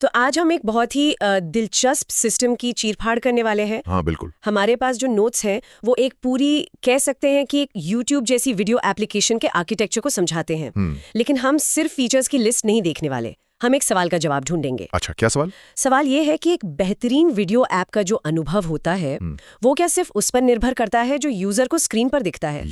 तो आज हम एक बहुत ही दिलचस्प सिस्टम की चीरफाड़ करने वाले हैं। हाँ बिल्कुल। हमारे पास जो नोट्स हैं वो एक पूरी कह सकते हैं कि एक YouTube जैसी वीडियो एप्लीकेशन के आर्किटेक्चर को समझाते हैं। लेकिन हम सिर्फ फीचर्स की लिस्ट नहीं देखने वाले, हम एक सवाल का जवाब ढूंढेंगे। अच्छा, क्या सवाल? सवाल ये है कि एक बेहतरीन वीडियो ऐप का जो अनुभव होता है वो क्या सिर्फ उस पर निर्भर करता है जो यूजर को स्क्रीन पर दिखता है,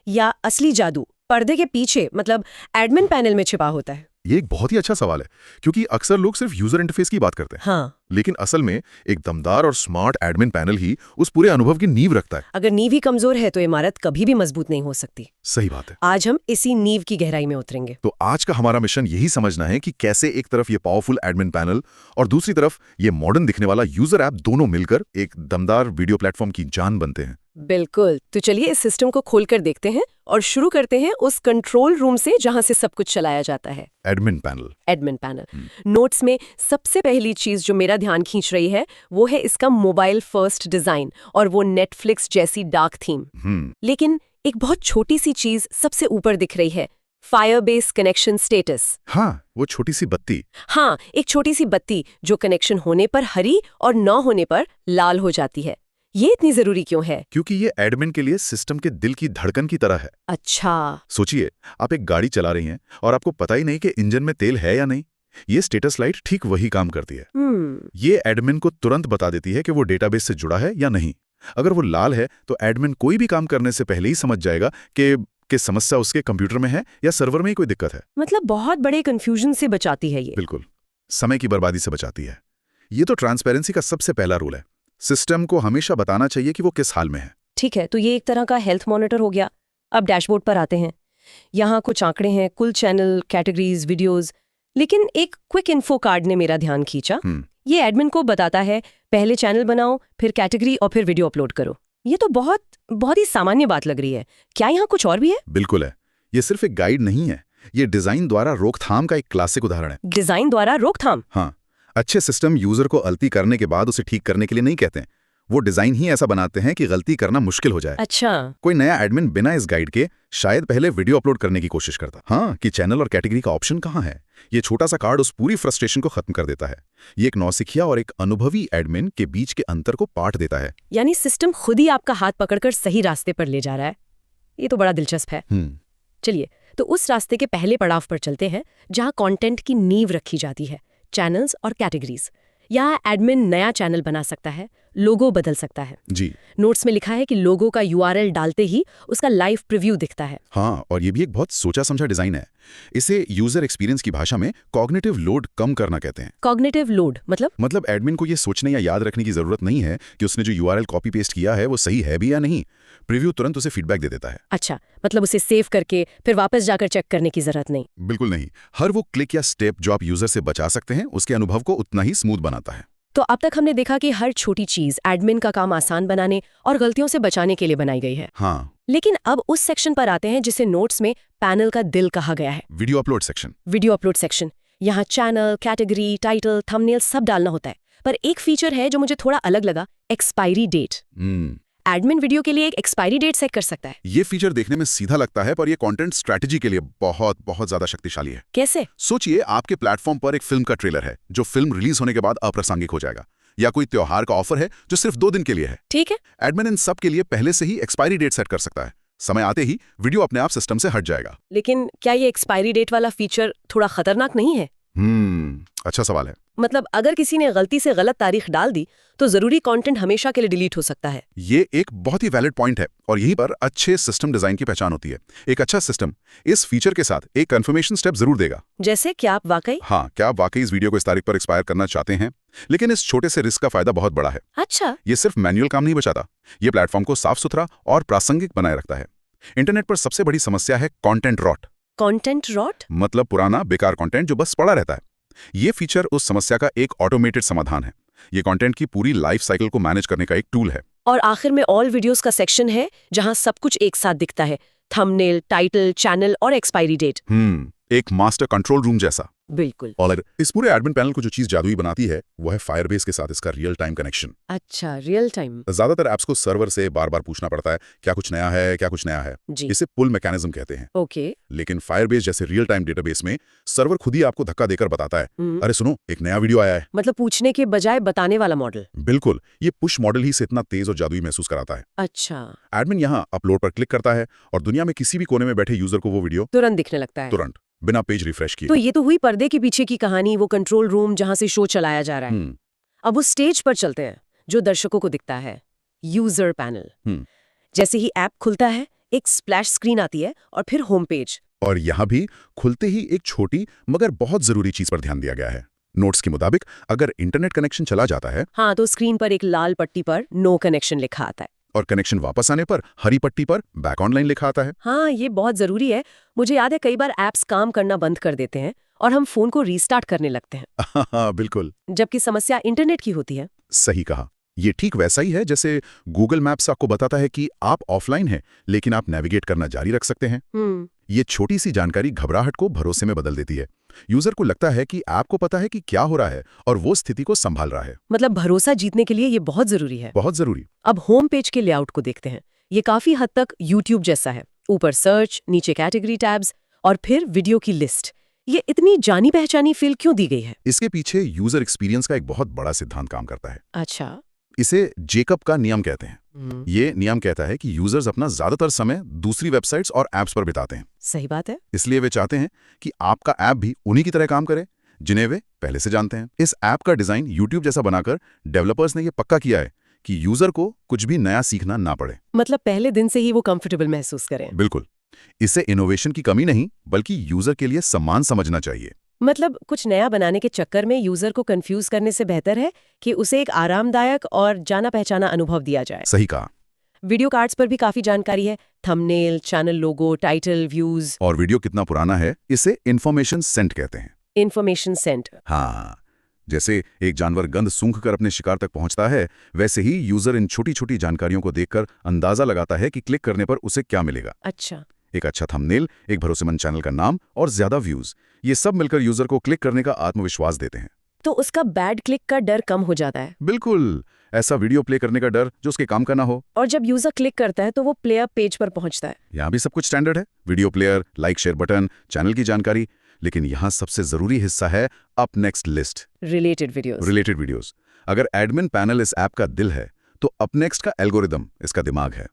या असली जादू पर्दे के पीछे मतलब एडमिन पैनल में छिपा होता है? ये एक बहुत ही अच्छा सवाल है, क्योंकि अक्सर लोग सिर्फ यूजर इंटरफेस की बात करते हैं। हाँ, लेकिन असल में एक दमदार और स्मार्ट एडमिन पैनल ही उस पूरे अनुभव की नींव रखता है। अगर नींव ही कमजोर है तो इमारत कभी भी मजबूत नहीं हो सकती। सही बात है। आज हम इसी नींव की गहराई में उतरेंगे। तो आज का हमारा मिशन यही समझना है कि कैसे एक तरफ ये पावरफुल एडमिन पैनल और दूसरी तरफ ये मॉडर्न दिखने वाला यूजर ऐप दोनों मिलकर एक दमदार वीडियो प्लेटफॉर्म की जान बनते हैं। बिल्कुल, तो चलिए इस सिस्टम को खोलकर देखते हैं और शुरू करते हैं उस कंट्रोल रूम से जहां से सब कुछ चलाया जाता है। Admin panel. Admin panel. Notes में सबसे पहली चीज जो मेरा ध्यान खींच रही है वो है इसका मोबाइल फर्स्ट डिजाइन और वो नेटफ्लिक्स जैसी डार्क थीम। लेकिन एक बहुत छोटी सी चीज सबसे ऊपर दिख रही है, फायरबेस कनेक्शन स्टेटस। हाँ, वो छोटी सी बत्ती। हाँ, एक छोटी सी बत्ती जो कनेक्शन होने पर हरी और न होने पर लाल हो जाती है। ये इतनी जरूरी क्यों है? क्योंकि ये एडमिन के लिए सिस्टम के दिल की धड़कन की तरह है। अच्छा। सोचिए, आप एक गाड़ी चला रही हैं और आपको पता ही नहीं कि इंजन में तेल है या नहीं। ये स्टेटस लाइट ठीक वही काम करती है। ये एडमिन को तुरंत बता देती है कि वो डेटाबेस से जुड़ा है या नहीं। अगर वो लाल है तो एडमिन कोई भी काम करने से पहले ही समझ जाएगा कि समस्या उसके कंप्यूटर में है या सर्वर में ही कोई दिक्कत है। मतलब बहुत बड़े कंफ्यूजन से बचाती है ये। बिल्कुल, समय की बर्बादी से बचाती है। ये तो ट्रांसपेरेंसी का सबसे पहला रूल है। सिस्टम को हमेशा बताना चाहिए कि वो किस हाल में है। ठीक है, तो ये एक तरह का हेल्थ मॉनिटर हो गया। अब डैशबोर्ड पर आते हैं। यहाँ कुछ आंकड़े हैं, कुल चैनल, कैटेगरीज, वीडियोस। लेकिन एक क्विक इन्फो कार्ड ने मेरा ध्यान खींचा। ये एडमिन को बताता है पहले चैनल बनाओ, फिर कैटेगरी और फिर वीडियो अपलोड करो। ये तो बहुत बहुत ही सामान्य बात लग रही है। क्या यहाँ कुछ और भी है? बिल्कुल है। ये सिर्फ एक गाइड नहीं है, ये डिजाइन द्वारा रोकथाम का एक क्लासिक उदाहरण है। डिजाइन द्वारा रोकथाम? हाँ, अच्छे सिस्टम यूजर को गलती करने के बाद उसे ठीक करने के लिए नहीं कहते हैं। वो डिजाइन ही ऐसा बनाते हैं कि गलती करना मुश्किल हो जाए। अच्छा। कोई नया एडमिन बिना इस गाइड के शायद पहले वीडियो अपलोड करने की कोशिश करता। हाँ, कि चैनल और कैटेगरी का ऑप्शन कहाँ है। ये छोटा सा कार्ड उस पूरी फ्रस्ट्रेशन को खत्म कर देता है। ये एक नौसिखिया और एक अनुभवी एडमिन के बीच के अंतर को पाट देता है। यानी सिस्टम खुद ही आपका हाथ पकड़कर सही रास्ते पर ले जा रहा है। ये तो बड़ा दिलचस्प है। चलिए, तो उस रास्ते के पहले पड़ाव पर चलते हैं जहाँ कंटेंट की नींव रखी जाती है, चैनल्स और कैटेगरीज। यहाँ एडमिन नया चैनल बना सकता है, लोगो बदल सकता है। जी। नोट्स में लिखा है कि लोगो का यूआरएल डालते ही उसका लाइव प्रीव्यू दिखता है। हाँ, और ये भी एक बहुत सोचा समझा डिजाइन है। इसे यूजर एक्सपीरियंस की भाषा में कॉग्निटिव लोड कम करना कहते हैं। कॉग्निटिव लोड मतलब एडमिन को ये सोचने या याद रखने की जरूरत नहीं है कि उसने जो यूआरएल कॉपी पेस्ट किया है वो सही है भी या नहीं। प्रीव्यू तुरंत उसे फीडबैक दे देता है। अच्छा, मतलब उसे सेव करके फिर वापस जाकर चेक करने की जरूरत नहीं। बिल्कुल नहीं। हर वो क्लिक या स्टेप जो आप यूजर से बचा सकते हैं उसके अनुभव को उतना ही स्मूथ बनाता है। तो अब तक हमने देखा कि हर छोटी चीज एडमिन का काम आसान बनाने और गलतियों से बचाने के लिए बनाई गई है। हाँ। लेकिन अब उस सेक्शन पर आते हैं जिसे नोट्स में पैनल का दिल कहा गया है, video upload section. Video upload section. यहाँ चैनल, कैटेगरी, टाइटल, थंबनेल सब डालना होता है। पर एक फीचर है जो मुझे थोड़ा अलग लगा, एक्सपायरी डेट। एडमिन वीडियो के लिए एक एक्सपायरी डेट सेट कर सकता है। ये फीचर देखने में सीधा लगता है, पर ये कंटेंट स्ट्रेटजी के लिए बहुत बहुत ज्यादा शक्तिशाली है। कैसे? सोचिए, आपके प्लेटफॉर्म पर एक फिल्म का ट्रेलर है जो फिल्म रिलीज होने के बाद अप्रासंगिक हो जाएगा, या कोई त्योहार का ऑफर है जो सिर्फ 2 दिन के लिए है। ठीक है। एडमिन इन सब के लिए पहले से ही एक्सपायरी डेट सेट कर सकता है। समय आते ही वीडियो अपने आप सिस्टम से हट जाएगा। लेकिन क्या ये एक्सपायरी डेट वाला फीचर थोड़ा खतरनाक नहीं है? अच्छा सवाल है। मतलब अगर किसी ने गलती से गलत तारीख डाल दी तो जरूरी कंटेंट हमेशा के लिए डिलीट हो सकता है। ये एक बहुत ही वैलिड पॉइंट है और यहीं पर अच्छे सिस्टम डिजाइन की पहचान होती है। एक अच्छा सिस्टम इस फीचर के साथ एक कंफर्मेशन स्टेप जरूर देगा। जैसे क्या आप वाकई इस वीडियो को इस तारीख पर एक्सपायर करना चाहते हैं। लेकिन इस छोटे से रिस्क का फायदा बहुत बड़ा है। अच्छा। ये सिर्फ मैनुअल काम नहीं बचाता, ये प्लेटफॉर्म को साफ सुथरा और प्रासंगिक बनाए रखता है। इंटरनेट पर सबसे बड़ी समस्या है कंटेंट रॉट। कंटेंट रॉट मतलब पुराना बेकार कंटेंट जो बस पड़ा रहता है। ये फीचर उस समस्या का एक ऑटोमेटेड समाधान है। ये कंटेंट की पूरी लाइफ साइकिल को मैनेज करने का एक टूल है। और आखिर में ऑल वीडियोस का सेक्शन है जहां सब कुछ एक साथ दिखता है, थंबनेल, टाइटल, चैनल और एक्सपायरी डेट। एक मास्टर कंट्रोल रूम जैसा। बिल्कुल। और इस पूरे एडमिन पैनल को जो चीज जादुई बनाती है वो है फायरबेस के साथ इसका रियल टाइम कनेक्शन। अच्छा, रियल टाइम। ज्यादातर ऐप्स को सर्वर से बार बार पूछना पड़ता है क्या कुछ नया है, क्या कुछ नया है। जी। इसे पुल मैकेनिज्म कहते हैं। ओके। लेकिन फायरबेस जैसे रियल टाइम डेटाबेस में सर्वर खुद ही आपको धक्का देकर बताता है, अरे सुनो एक नया वीडियो आया है। मतलब पूछने के बजाय बताने वाला मॉडल। बिल्कुल, ये पुश मॉडल ही से इतना तेज और जादुई महसूस कराता है। अच्छा। एडमिन यहाँ अपलोड पर क्लिक करता है और दुनिया में किसी भी कोने में बैठे यूजर को वो वीडियो तुरंत दिखने लगता है। तुरंत, बिना पेज रिफ्रेश किए। तो ये तो हुई पर्दे के पीछे की कहानी, वो कंट्रोल रूम जहां से शो चलाया जा रहा है। अब उस स्टेज पर चलते हैं जो दर्शकों को दिखता है, यूजर पैनल। जैसे ही ऐप खुलता है एक स्प्लैश स्क्रीन आती है और फिर होम पेज। और यहाँ भी खुलते ही एक छोटी मगर बहुत जरूरी चीज पर ध्यान दिया गया है। नोट्स के मुताबिक अगर इंटरनेट कनेक्शन चला जाता है, हाँ, तो स्क्रीन पर एक लाल पट्टी पर नो कनेक्शन लिखा आता है और कनेक्शन वापस आने पर हरी पट्टी पर बैक ऑनलाइन लिखा आता है। हाँ, ये बहुत जरूरी है। मुझे याद है कई बार ऐप्स काम करना बंद कर देते हैं और हम फोन को रीस्टार्ट करने लगते हैं। हाँ बिल्कुल। जबकि समस्या इंटरनेट की होती है। सही कहा। ये ठीक वैसा ही है जैसे गूगल मैप्स आपको बताता है कि आप ऑफलाइन हैं लेकिन आप नेविगेट करना जारी रख सकते हैं। ये छोटी सी जानकारी घबराहट को भरोसे में बदल देती है। यूजर को लगता है कि ऐप को पता है कि क्या हो रहा है और वो स्थिति को संभाल रहा है। मतलब भरोसा जीतने के लिए ये बहुत जरूरी है। बहुत जरूरी। अब होम पेज के लेआउट को देखते हैं। ये काफी हद तक यूट्यूब जैसा है। ऊपर सर्च, नीचे कैटेगरी टैब्स और फिर वीडियो की लिस्ट। ये इतनी जानी पहचानी फील क्यों दी गई है? इसके पीछे यूजर एक्सपीरियंस का एक बहुत बड़ा सिद्धांत काम करता है। अच्छा। इसे जेकब का नियम कहते हैं। ये नियम कहता है कि यूजर्स अपना ज्यादातर समय दूसरी वेबसाइट्स और ऐप्स पर बिताते हैं। सही बात है। इसलिए वे चाहते हैं कि आपका ऐप भी उन्हीं की तरह काम करे जिन्हें वे पहले से जानते हैं। इस ऐप का डिजाइन यूट्यूब जैसा बनाकर डेवलपर्स ने यह पक्का किया है कि यूजर को कुछ भी नया सीखना ना पड़े। मतलब पहले दिन से ही वो कंफर्टेबल महसूस करें। बिल्कुल। इससे इनोवेशन की कमी नहीं बल्कि यूजर के लिए सम्मान समझना चाहिए। मतलब कुछ नया बनाने के चक्कर में यूजर को कंफ्यूज करने से बेहतर है कि उसे एक आरामदायक और जाना पहचाना अनुभव दिया जाए। सही कहा। वीडियो कार्ड्स पर भी काफी जानकारी है। Thumbnail, channel logo, title, views. और वीडियो कितना पुराना है इसे इन्फॉर्मेशन सेंट कहते हैं। Information scent. हाँ, जैसे एक जानवर गंध सूंघकर अपने शिकार तक पहुंचता है वैसे ही यूजर इन छोटी छोटी जानकारियों को देखकर अंदाजा लगाता है कि क्लिक करने पर उसे क्या मिलेगा। अच्छा। एक अच्छा थंबनेल, एक भरोसेमंद चैनल का नाम और ज्यादा व्यूज, ये सब मिलकर यूजर को क्लिक करने का आत्मविश्वास देते हैं। तो उसका बैड क्लिक का डर कम हो जाता है। बिल्कुल, ऐसा वीडियो प्ले करने का डर जो उसके काम का ना हो। और जब यूजर क्लिक करता है तो वो प्लेयर पेज पर पहुंचता है। यहाँ भी सब कुछ स्टैंडर्ड है, video player, like share button, channel की जानकारी। लेकिन यहाँ सबसे जरूरी हिस्सा है up next list, related videos. अगर एडमिन पैनल इस ऐप का दिल है तो अप नेक्स्ट का एल्गोरिदम इसका दिमाग है।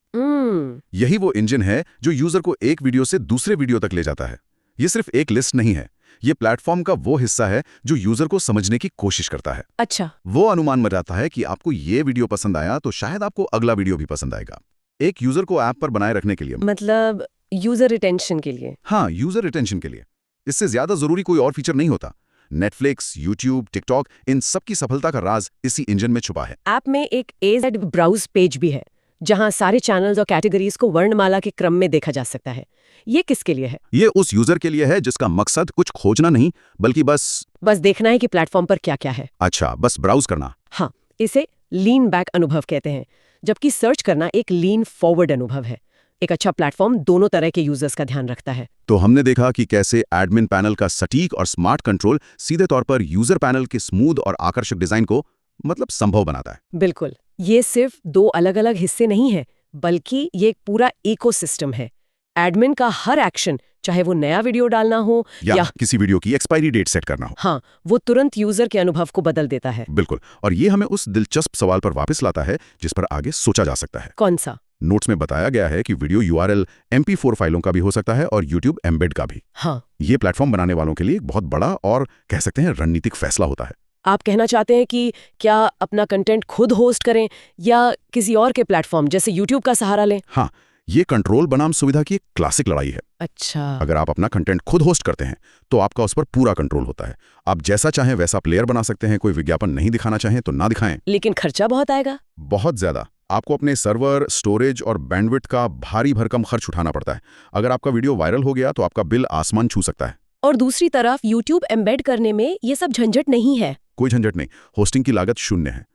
यही वो इंजन है जो यूजर को एक वीडियो से दूसरे वीडियो तक ले जाता है। ये सिर्फ एक लिस्ट नहीं है, ये प्लेटफॉर्म का वो हिस्सा है जो यूजर को समझने की कोशिश करता है। अच्छा। वो अनुमान लगाता है कि आपको ये वीडियो पसंद आया तो शायद आपको अगला वीडियो भी पसंद आएगा। एक यूजर को ऐप पर बनाए रखने के लिए, मतलब यूजर रिटेंशन के लिए। हाँ, यूजर रिटेंशन के लिए। इससे ज्यादा जरूरी कोई और फीचर नहीं होता। नेटफ्लिक्स, यूट्यूब, टिकटॉक, इन सब की सफलता का राज इसी इंजन में छुपा है। ऐप में एक AZ ब्राउज पेज भी है जहां सारे चैनल्स और कैटेगरीज को वर्णमाला के क्रम में देखा जा सकता है। ये किसके लिए है? ये उस यूजर के लिए है जिसका मकसद कुछ खोजना नहीं बल्कि बस देखना है कि प्लेटफॉर्म पर क्या क्या है। अच्छा, बस ब्राउज करना। हाँ, इसे लीन बैक अनुभव कहते हैं, जबकि सर्च करना एक लीन फॉरवर्ड अनुभव है। एक अच्छा प्लेटफॉर्म दोनों तरह के यूजर्स का ध्यान रखता है। तो हमने देखा कि कैसे एडमिन पैनल का सटीक और स्मार्ट कंट्रोल सीधे तौर पर यूजर पैनल के स्मूथ और आकर्षक डिजाइन को संभव बनाता है। बिल्कुल, ये सिर्फ दो अलग अलग हिस्से नहीं है बल्कि ये एक पूरा इकोसिस्टम है। एडमिन का हर एक्शन, चाहे वो नया वीडियो डालना हो या किसी वीडियो की एक्सपायरी डेट सेट करना हो, हाँ, वो तुरंत यूजर के अनुभव को बदल देता है। बिल्कुल। और ये हमें उस दिलचस्प सवाल पर वापस लाता है जिस पर आगे सोचा जा सकता है। कौन सा? नोट्स में बताया गया है कि वीडियो URL MP4 फाइलों का भी हो सकता है और YouTube एम्बेड का भी। हाँ। ये प्लेटफॉर्म बनाने वालों के लिए एक बहुत बड़ा और कह सकते हैं रणनीतिक फैसला होता है। आप कहना चाहते हैं कि क्या अपना कंटेंट खुद होस्ट करें या किसी और के प्लेटफॉर्म जैसे YouTube का सहारा लें? हाँ, ये कंट्रोल बनाम सुविधा की एक क्लासिक लड़ाई है। अच्छा। अगर आप अपना कंटेंट खुद होस्ट करते हैं तो आपका उस पर पूरा कंट्रोल होता है। आप जैसा चाहें वैसा प्लेयर बना सकते हैं, कोई विज्ञापन नहीं दिखाना चाहें तो ना दिखाएं। लेकिन खर्चा बहुत आएगा। बहुत ज्यादा। आपको अपने सर्वर, स्टोरेज और बैंडविड्थ का भारी भरकम खर्च उठाना पड़ता है। अगर आपका वीडियो वायरल हो गया तो आपका बिल आसमान छू सकता है। और दूसरी तरफ YouTube एम्बेड करने में ये सब झंझट नहीं है। कोई झंझट नहीं, होस्टिंग की लागत शून्य है।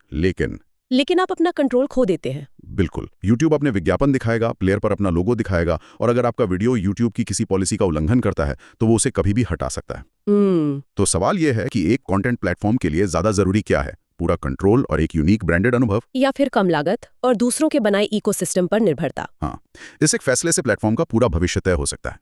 लेकिन आप अपना कंट्रोल खो देते हैं। बिल्कुल। YouTube अपने विज्ञापन दिखाएगा, प्लेयर पर अपना लोगो दिखाएगा, और अगर आपका वीडियो YouTube की किसी पॉलिसी का उल्लंघन करता है तो वो उसे कभी भी हटा सकता है। तो सवाल यह है कि एक कंटेंट प्लेटफॉर्म के लिए ज्यादा जरूरी क्या है, पूरा कंट्रोल और एक यूनिक ब्रांडेड अनुभव, या फिर कम लागत और दूसरों के बनाए इकोसिस्टम पर निर्भरता? हाँ, इस एक फैसले से प्लेटफॉर्म का पूरा भविष्य तय हो सकता है।